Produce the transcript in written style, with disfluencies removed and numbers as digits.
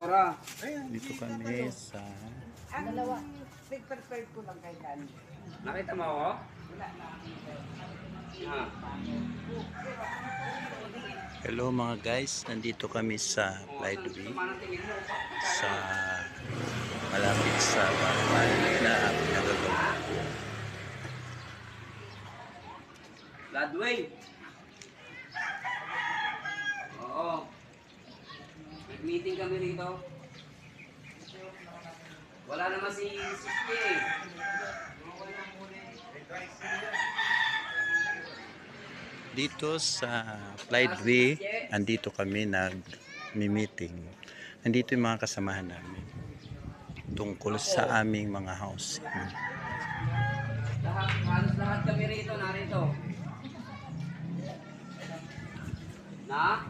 Sobra. Dito kami sa Ang nag-prepare ko lang kay Dan. Nakita mo ako? Ha? Hello mga guys, nandito kami sa Flydway sa malapit sa bahay na pinagagawa. Ladway. Oo. Nag-meeting kami rito. Wala naman si Siski eh. Dito sa Flydway, andito kami nag-meeting. Nandito yung mga kasamahan namin tungkol sa aming mga housing. Halos lahat kami rito, narito. Na?